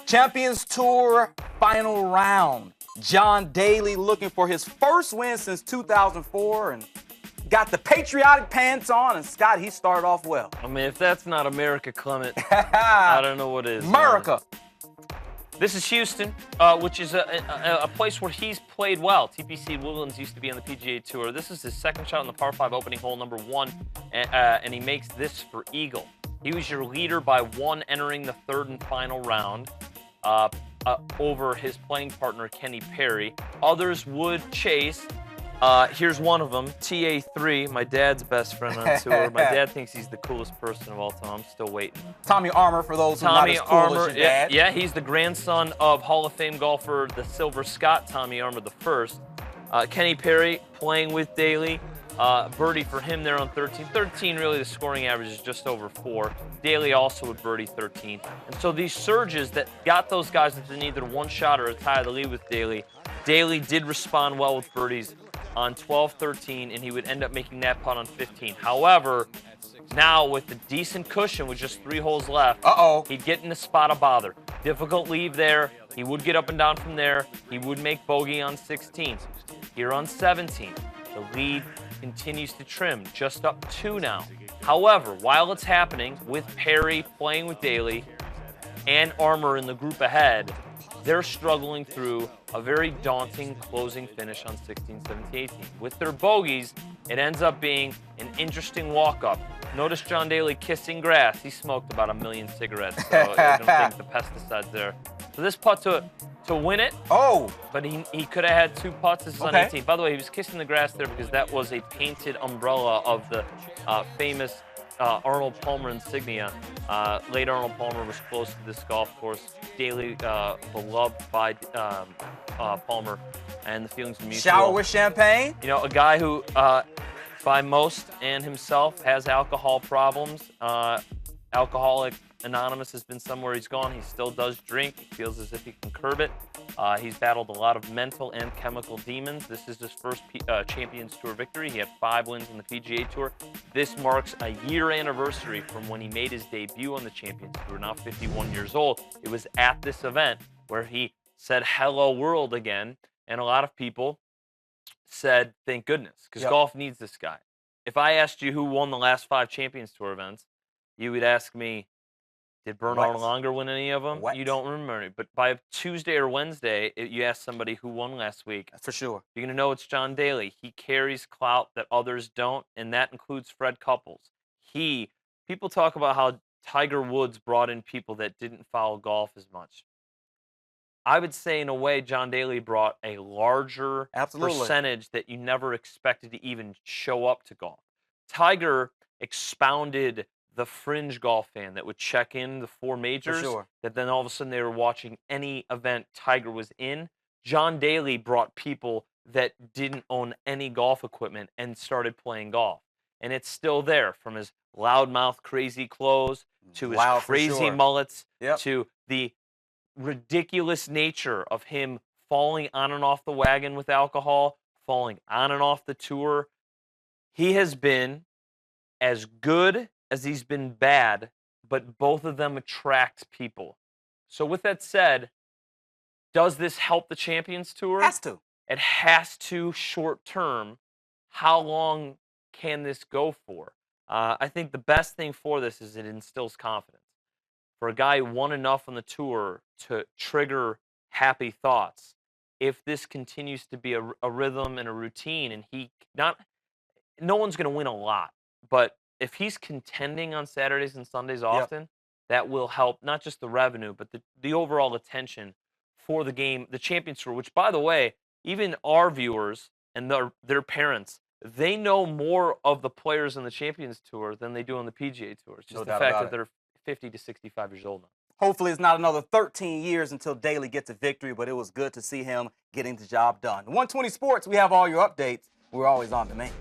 Champions Tour final round. John Daly looking for his first win since 2004 and got the patriotic pants on. And Scott, he started off well. I mean, if that's not America, Clement, I don't know what is. America. This is Houston, which is a place where he's played well. TPC Woodlands used to be on the PGA Tour. This is his second shot on the par 5 opening hole, number 1, and he makes this for eagle. He was your leader by 1 entering the 3rd and final round over his playing partner, Kenny Perry. Others would chase. Here's one of them, TA3, my dad's best friend on tour. My dad thinks he's the coolest person of all time. I'm still waiting. Tommy Armour, for those who are not as cool as your dad. Yeah, he's the grandson of Hall of Fame golfer, the Silver Scott Tommy Armour the first. Kenny Perry playing with Daly. Birdie for him there on 13. 13, really, the scoring average is just over 4. Daly also would birdie 13. And so these surges that got those guys into either one shot or a tie of the lead with Daly, Daly did respond well with birdies on 12, 13, and he would end up making that putt on 15. However, now with the decent cushion with just 3 holes left, he'd get in a spot of bother. Difficult leave there. He would get up and down from there. He would make bogey on 16. Here on 17, the lead continues to trim, just up 2 now. However, while it's happening, with Perry playing with Daly and Armour in the group ahead, they're struggling through a very daunting closing finish on 16, 17, 18. With their bogeys, it ends up being an interesting walk-up. Notice John Daly kissing grass. He smoked about 1 million cigarettes, so I don't think the pesticide's there. So this putt to win it. But he could have had 2 putts. This is on 18. By the way, he was kissing the grass there because that was a painted umbrella of the famous Arnold Palmer insignia. Late Arnold Palmer was close to this golf course. Daly, beloved by Palmer, and the feelings mutual. Shower with champagne. You know, a guy who, by most and himself, has alcohol problems. Alcoholic Anonymous has been somewhere he's gone. He still does drink. He feels as if he can curb it. He's battled a lot of mental and chemical demons. This is his first Champions Tour victory. He had 5 wins on the PGA Tour. This marks a year anniversary from when he made his debut on the Champions Tour, now 51 years old. It was at this event where he said, "Hello, world," again. And a lot of people said, thank goodness, because golf needs this guy. If I asked you who won the last 5 Champions Tour events, you would ask me, did Bernard Langer win any of them? You don't remember it. But by Tuesday or Wednesday, you ask somebody who won last week. For sure. You're going to know it's John Daly. He carries clout that others don't, and that includes Fred Couples. People talk about how Tiger Woods brought in people that didn't follow golf as much. I would say, in a way, John Daly brought a larger percentage that you never expected to even show up to golf. Tiger expounded the fringe golf fan that would check in the 4 majors, that then all of a sudden they were watching any event Tiger was in. John Daly brought people that didn't own any golf equipment and started playing golf. And it's still there, from his loudmouth crazy clothes to his crazy mullets to the ridiculous nature of him falling on and off the wagon with alcohol, falling on and off the tour. He has been as good as he's been bad, but both of them attract people. So with that said, does this help the Champions Tour? It has to. It has to short term. How long can this go for? I think the best thing for this is it instills confidence. For a guy who won enough on the tour to trigger happy thoughts, if this continues to be a rhythm and a routine, and no one's going to win a lot, but if he's contending on Saturdays and Sundays often, that will help not just the revenue, but the overall attention for the game, the Champions Tour, which, by the way, even our viewers and their parents, they know more of the players on the Champions Tour than they do on the PGA Tour. It's just the fact that they're 50 to 65 years old now. Hopefully it's not another 13 years until Daly gets a victory, but it was good to see him getting the job done. 120 Sports, we have all your updates. We're always on demand.